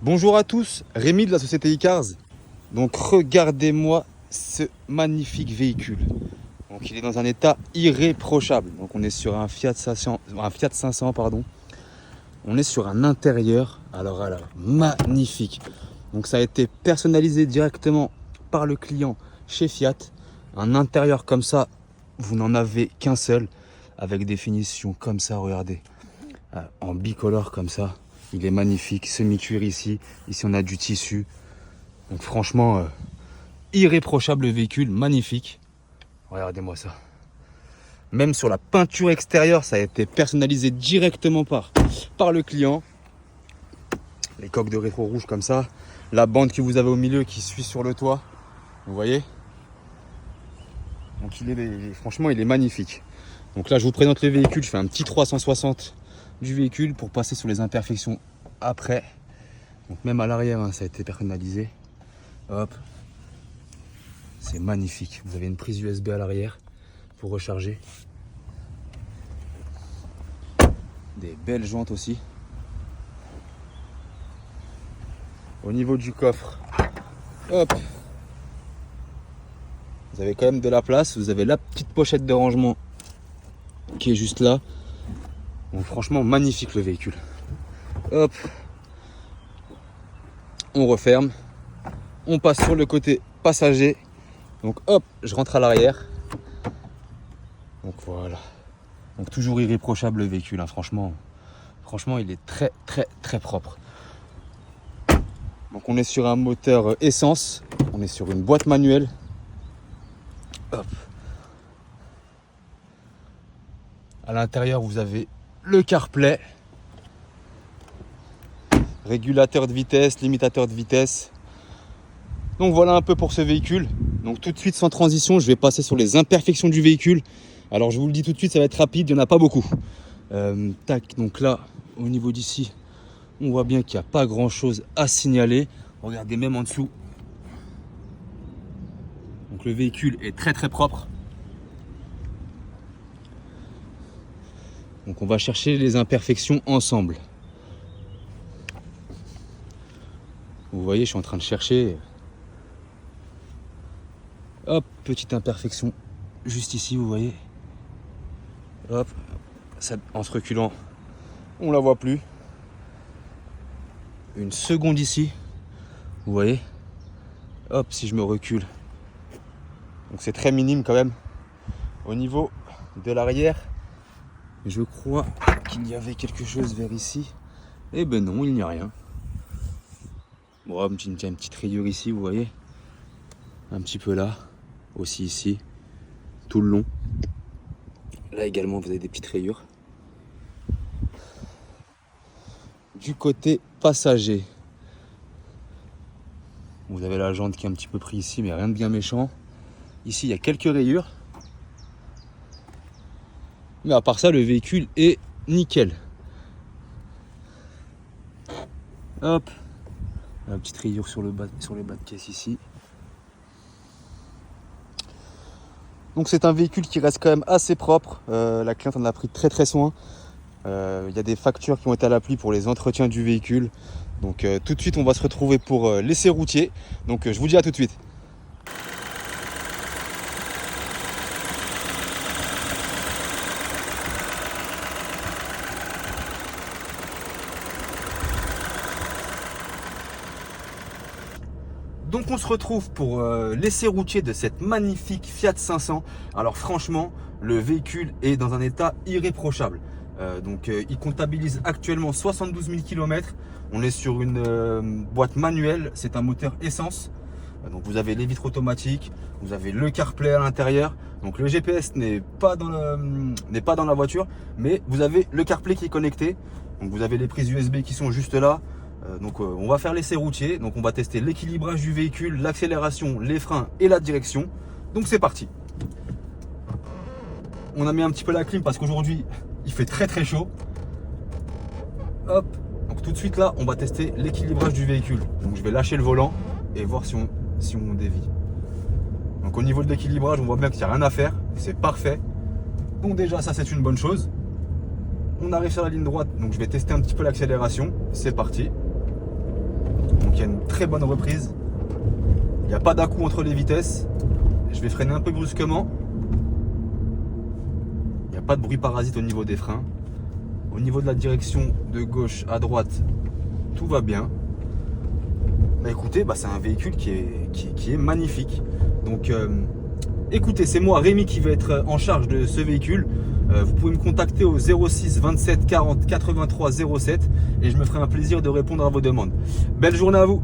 Bonjour à tous, Rémi de la société iCars. Donc regardez-moi ce magnifique véhicule. Donc il est dans un état irréprochable. Donc on est sur un Fiat 500, pardon. On est sur un intérieur, alors magnifique. Donc ça a été personnalisé directement par le client chez Fiat. Un intérieur comme ça, vous n'en avez qu'un seul, avec des finitions comme ça, regardez, en bicolore comme ça. Il est magnifique, semi-cuir ici on a du tissu. Donc franchement, irréprochable véhicule, magnifique. Regardez-moi ça. Même sur la peinture extérieure, ça a été personnalisé directement par le client. Les coques de rétro rouge comme ça. La bande que vous avez au milieu qui suit sur le toit. Vous voyez? Donc franchement, il est magnifique. Donc là, je vous présente le véhicule. Je fais un petit 360 du véhicule pour passer sur les imperfections après. Donc même à l'arrière, ça a été personnalisé. Hop. C'est magnifique. Vous avez une prise USB à l'arrière pour recharger. Des belles jantes aussi. Au niveau du coffre, hop, vous avez quand même de la place. Vous avez la petite pochette de rangement qui est juste là. Donc franchement, magnifique le véhicule. Hop, on referme. On passe sur le côté passager. Donc hop, je rentre à l'arrière. Donc voilà. Donc toujours irréprochable le véhicule, hein. Franchement, il est très propre. Donc on est sur un moteur essence. On est sur une boîte manuelle. Hop. À l'intérieur, vous avez le CarPlay, régulateur de vitesse, limitateur de vitesse. Donc voilà un peu pour ce véhicule. Donc tout de suite, sans transition, je vais passer sur les imperfections du véhicule. Alors je vous le dis tout de suite, ça va être rapide, il n'y en a pas beaucoup. Tac, donc là, au niveau d'ici, on voit bien qu'il n'y a pas grand chose à signaler. Regardez même en dessous. Donc le véhicule est très propre. Donc on va chercher les imperfections ensemble. Vous voyez, je suis en train de chercher. Hop, petite imperfection juste ici, vous voyez. Hop, ça, en se reculant, on la voit plus. Une seconde ici, vous voyez. Hop, si je me recule. Donc c'est très minime quand même. Au niveau de l'arrière, je crois qu'il y avait quelque chose vers ici. Eh ben non, il n'y a rien. Bon, une petite rayure ici, vous voyez. Un petit peu là, aussi ici, tout le long. Là également, vous avez des petites rayures. Du côté passager, vous avez la jante qui est un petit peu prise ici, mais rien de bien méchant. Ici, il y a quelques rayures. Mais à part ça, le véhicule est nickel. Hop, la petite rayure sur le bas de caisse ici. Donc c'est un véhicule qui reste quand même assez propre. La cliente en a pris très soin. Il y a des factures qui ont été à l'appli pour les entretiens du véhicule. Donc tout de suite, on va se retrouver pour l'essai routier. Donc je vous dis à tout de suite. Donc on se retrouve pour l'essai routier de cette magnifique Fiat 500. Alors franchement, le véhicule est dans un état irréprochable. Il comptabilise actuellement 72 000 km. On est sur une boîte manuelle, c'est un moteur essence. Donc vous avez les vitres automatiques, vous avez le CarPlay à l'intérieur. Donc le GPS n'est pas dans la voiture, mais vous avez le CarPlay qui est connecté. Donc vous avez les prises USB qui sont juste là. On va faire l'essai routier. Donc on va tester l'équilibrage du véhicule, l'accélération, les freins et la direction. Donc c'est parti. On a mis un petit peu la clim parce qu'aujourd'hui il fait très chaud. Hop. Donc tout de suite là, on va tester l'équilibrage du véhicule. Donc je vais lâcher le volant et voir si on dévie. Donc au niveau de l'équilibrage, on voit bien qu'il n'y a rien à faire. C'est parfait. Donc déjà ça c'est une bonne chose. On arrive sur la ligne droite, donc je vais tester un petit peu l'accélération. C'est parti. il y a une très bonne reprise. Il n'y a pas d'à-coup entre les vitesses. Je vais freiner un peu brusquement. Il n'y a pas de bruit parasite au niveau des freins. Au niveau de la direction de gauche à droite, tout va bien. Bah écoutez, c'est un véhicule qui est magnifique. Donc écoutez, c'est moi Rémi qui va être en charge de ce véhicule. Vous pouvez me contacter au 06 27 40 83 07 et je me ferai un plaisir de répondre à vos demandes. Belle journée à vous.